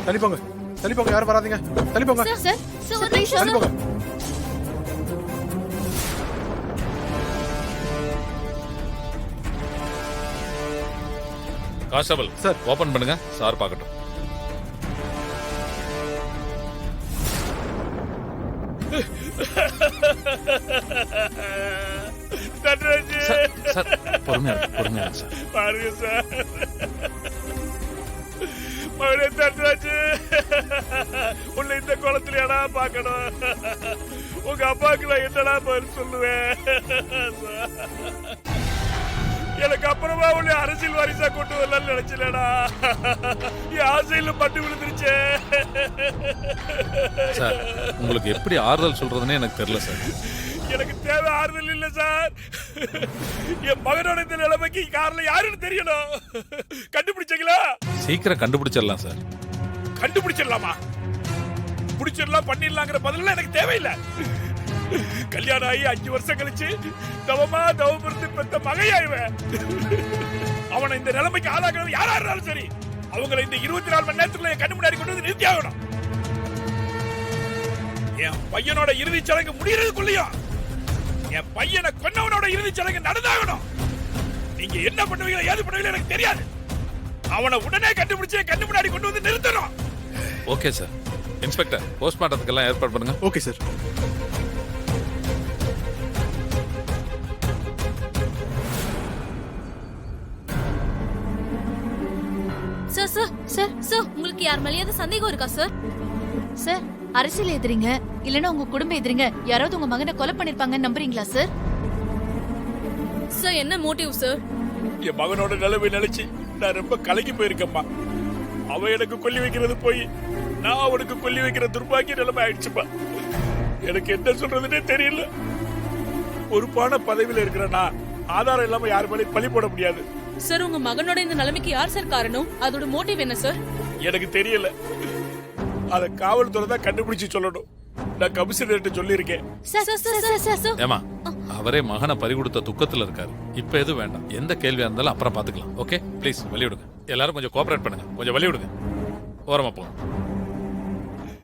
தள்ளி போங்க, தள்ளி போங்க, யாரும் வராதீங்க, தள்ளி போங்க, சார் ஒரு நிமிஷம் தள்ளி போங்க. Constable sir. ஓபன் பண்ணுங்க, சார் பார்க்கட்டும். சார் பொறுமையா சார். பாருங்க சார், மகனே தன்ராஜு, உன்னை இந்த குளத்திலடா பார்க்கணும். உங்க அப்பாவுக்கு நான் என்னடா பதில் சொல்லுவேன்? எனக்கு அப்புறமா உன்னை அரசியல் வாரிசா கொண்டு வரலாம்னு நினைச்சலடா. என் ஆசையில பட்டு விழுந்துருச்சே. சார் உங்களுக்கு எப்படி ஆறுதல் சொல்றதுன்னு எனக்கு தெரியல சார். எனக்கு தேவை ஆறுதல் இல்ல சார். என் மகனோட இந்த நிலைமைக்கு காரணம் யாருன்னு தெரியணும். கண்டுபிடிச்சீங்களா? சீக்கிரம் கண்டுபிடிச்சிடலாம் சார். கண்டுபிடிச்சிடலாமா? பிடிச்சிடலாம், பண்ணிடலாங்கிற பதில எனக்கு தேவையில்லை. கல்யாணம் ஆகி 5 வருஷம் கழிச்சு தவம் இருந்து பெத்த மகையாய்வேன். அவனை இந்த நிலைமைக்கு ஆளாக்குறது யாரா இருந்தாலும் சரி, அவங்களை இந்த 24 மணி நேரத்துக்குள்ள என் கண்ணு முன்னாடி கொண்டு வந்து நிறுத்தி ஆகணும். என் பையனோட இறுதி சடங்கு முடியறதுக்குள்ளயும் என் பையனை கொன்னவனோட இறுதி சடங்கு நடந்தாகணும். நீங்க என்ன பண்ணுவீங்களோ ஏது பண்ணுவீங்களோ எனக்கு தெரியாது. அவனை உடனே கண்டுபிடிச்சு என் கண்ணு முன்னாடி கொண்டு வந்து நிறுத்தணும். Okay sir. இன்ஸ்பெக்டர், போஸ்ட்மார்ட்டத்துக்கெல்லாம் ஏற்பாடு பண்ணுங்க. Okay sir. சார் உங்களுக்கு யார் மேலேயாவது சந்தேகம் இருக்கா சார்? சார் அரசியல் எதிரிங்க இல்லனா உங்க குடும்ப எதிரிங்க யாராவது உங்க மகனை கொலை பண்ணிருப்பாங்கன்னு நம்புறீங்களா சார்? சார் என்ன மோட்டிவ் சார்? என் மகனோட நிலைமை நினைச்சு நான் ரொம்ப கலங்கி போயிருக்கேம்மா. அவ எனக்கு கொல்லி வைக்கிறது போய் நான் அவனுக்கு கொல்லி வைக்கிற துர்பாக்கிய நிலைமை ஆயிடுச்சுப்பா. எனக்கு என்ன சொல்றதுன்னே தெரியல. பொறுப்பான பதவியில இருக்கிறனா ஆதாரம் இல்லாம யார் மேலேயும் பழி போட முடியாது. சார் உங்க மகனோட இந்த நிலைமைக்கு யார் சார் காரணம்? அதோட மோட்டிவ் என்ன சார்? எனக்கு தெரியல. அத காவல்துறை தான் கண்டுபிடிச்சு சொல்லணும். நான் கமிஷனர்கிட்ட சொல்லியிருக்கேன். ஏமா, அவரே மகனை பறிகொடுத்த துக்கத்துல இருக்காரு. இப்ப எதுவும் வேண்டாம். எந்த கேள்வியா இருந்தாலும் அப்புறம் பாத்துக்கலாம். ஓகே, ப்ளீஸ் வெளியிடுங்க. எல்லாரும் கொஞ்சம் கோஆபரேட் பண்ணுங்க. கொஞ்சம் வெளியிடுங்க. ஓரமா போங்க.